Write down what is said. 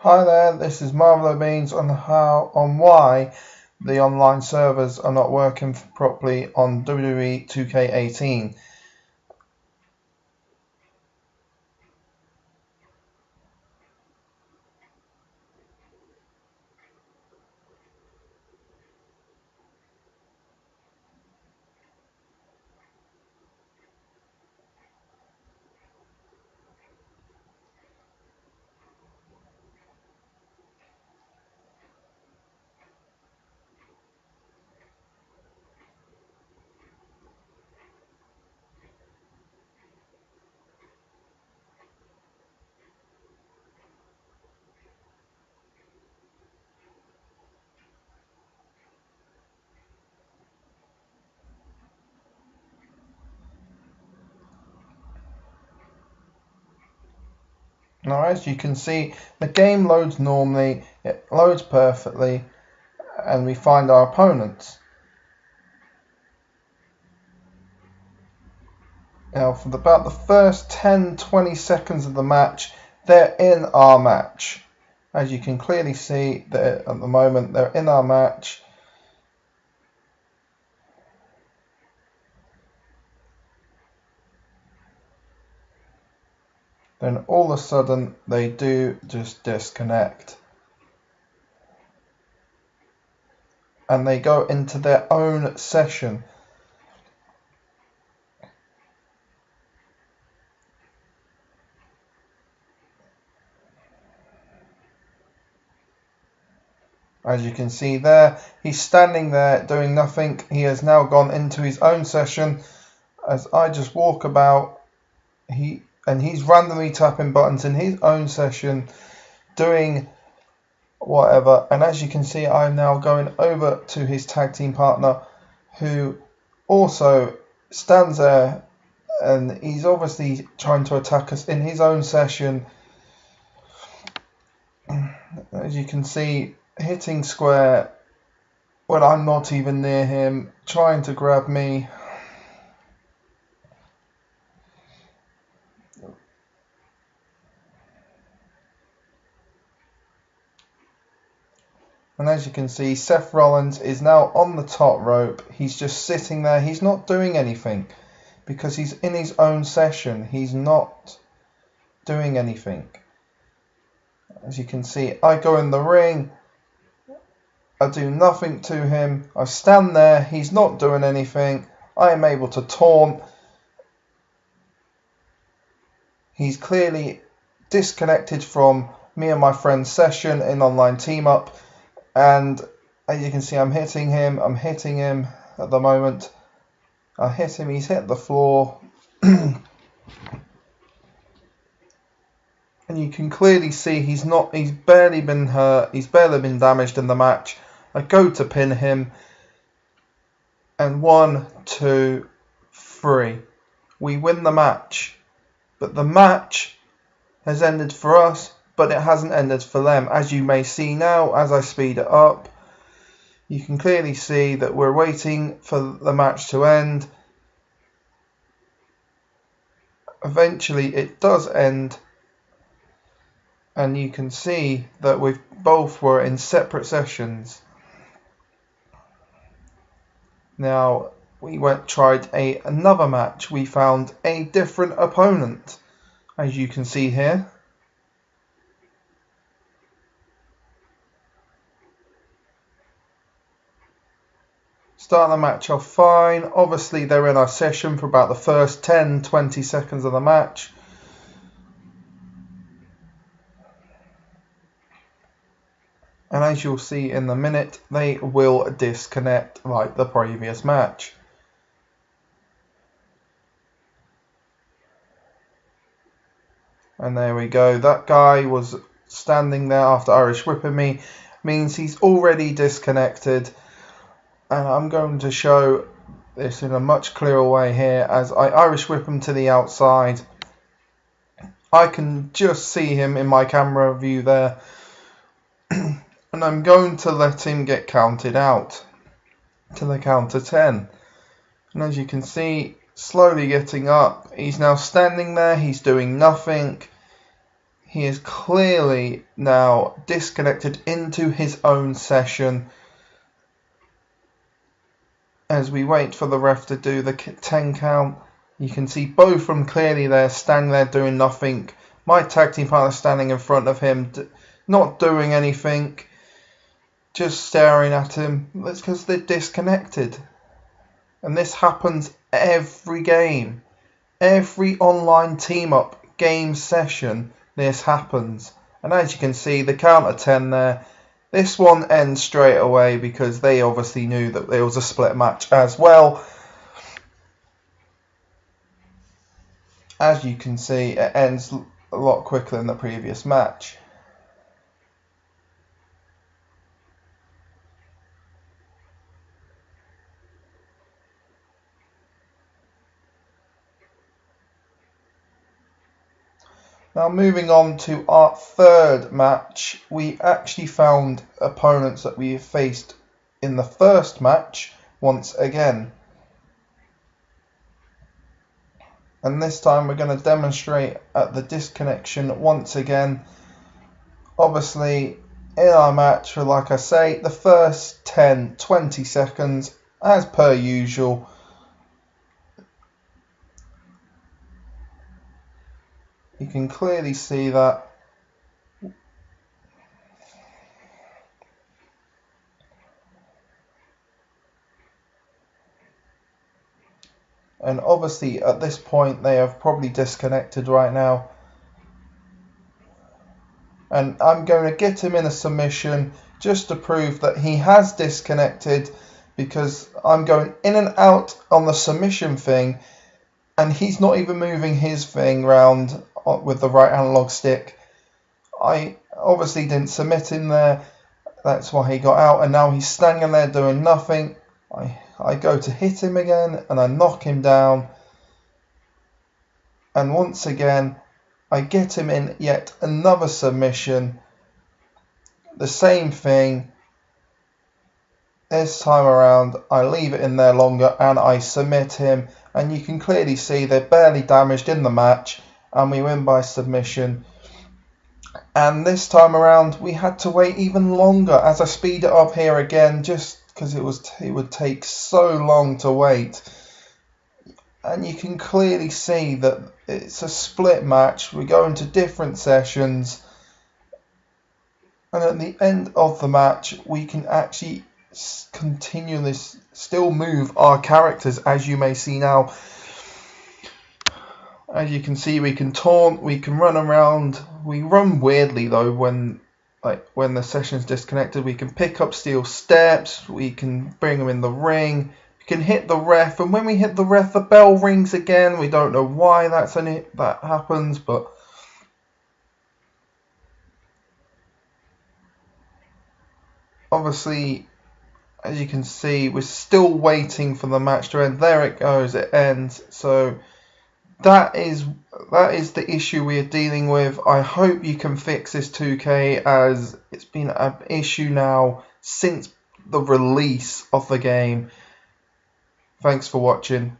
Hi there, this is Marvel Beans on why the online servers are not working properly on WWE 2K18. Now, as you can see, the game loads normally, it loads perfectly, and we find our opponents. Now, for about the first 10-20 seconds of the match, they're in our match. As you can clearly see, at the moment, they're in our match. Then all of a sudden, they do just disconnect. And they go into their own session. As you can see there, he's standing there doing nothing. He has now gone into his own session. As I just walk about, he's randomly tapping buttons in his own session, doing whatever. And as you can see, I'm now going over to his tag team partner, who also stands there, and he's obviously trying to attack us in his own session. As you can see, hitting square when I'm not even near him, trying to grab me. And as you can see, Seth Rollins is now on the top rope. He's just sitting there. He's not doing anything because he's in his own session. He's not doing anything. As you can see, I go in the ring. I do nothing to him. I stand there. He's not doing anything. I am able to taunt. He's clearly disconnected from me and my friend's session in online team up. And as you can see, I'm hitting him at the moment. I hit him, he's hit the floor. And you can clearly see he's barely been hurt, he's barely been damaged in the match. I go to pin him, and 1, 2, 3. We win the match. But the match has ended for us, but it hasn't ended for them. As you may see now, as I speed it up, you can clearly see that we're waiting for the match to end. Eventually it does end, and you can see that we both were in separate sessions. Now we tried another match. We found a different opponent, as you can see here. Start the match off fine. Obviously they're in our session for about the first 10-20 seconds of the match. And as you'll see in a minute, they will disconnect like the previous match. And there we go. That guy was standing there after Irish whipping me. Means he's already disconnected. And I'm going to show this in a much clearer way here as I Irish whip him to the outside. I can just see him in my camera view there. And I'm going to let him get counted out to the count of 10. And as you can see, slowly getting up. He's now standing there. He's doing nothing. He is clearly now disconnected into his own session. As we wait for the ref to do the 10 count, you can see both of them clearly there, standing there doing nothing. My tag team partner standing in front of him, not doing anything, just staring at him. That's because they're disconnected. And this happens every game. Every online team-up game session, this happens. And as you can see, the count of 10 there, this one ends straight away because they obviously knew that there was a split match as well. As you can see, it ends a lot quicker than the previous match. Now moving on to our third match, we actually found opponents that we faced in the first match once again. And this time we're going to demonstrate at the disconnection once again. Obviously in our match, for like I say, the first 10-20 seconds as per usual. You can clearly see that. And obviously at this point they have probably disconnected right now. And I'm going to get him in a submission just to prove that he has disconnected, because I'm going in and out on the submission thing and he's not even moving his thing round with the right analog stick. I obviously didn't submit him there, that's why he got out, and now he's standing there doing nothing. I go to hit him again and I knock him down, and once again I get him in yet another submission. The same thing. This time around I leave it in there longer and I submit him, and you can clearly see they're barely damaged in the match and we win by submission. And this time around we had to wait even longer as I speed it up here again, just because it would take so long to wait. And you can clearly see that it's a split match. We go into different sessions, and at the end of the match we can actually continue this, still move our characters, as you may see now. As you can see, we can taunt, we can run around. We run weirdly though when the session's disconnected. We can pick up steel steps, we can bring them in the ring, we can hit the ref, and when we hit the ref the bell rings again. We don't know why that happens, but obviously as you can see we're still waiting for the match to end. There it goes, it ends. So that is the issue we are dealing with. I hope you can fix this 2K, as it's been an issue now since the release of the game. Thanks for watching.